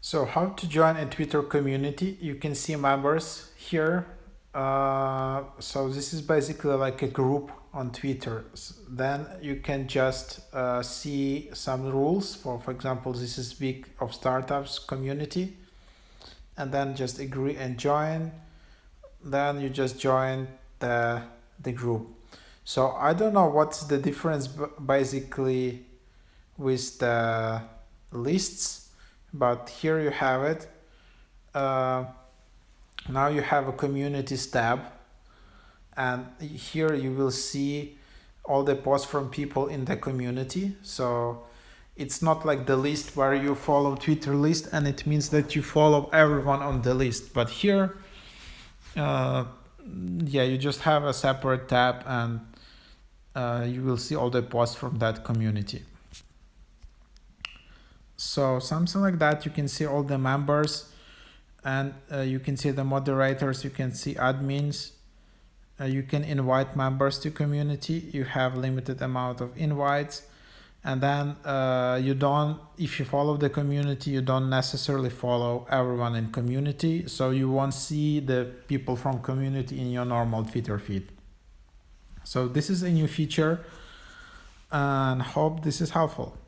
So how to join a Twitter community? You can see members here. So this is basically like a group on Twitter. Then you can just see some rules. For example, this is Week of Startups community, and then just agree and join. Then you just join the group. So I don't know what's the difference basically with the lists, but here you have it. Now you have a communities tab, and here you will see all the posts from people in the community. So it's not like the list where you follow Twitter list and it means that you follow everyone on the list, but here yeah, you just have a separate tab, and you will see all the posts from that community. So something like that. You can see all the members, and you can see the moderators, you can see admins, you can invite members to community. You have limited amount of invites, and then you don't, if you follow the community, you don't necessarily follow everyone in community, so you won't see the people from community in your normal Twitter feed. So this is a new feature, and hope this is helpful.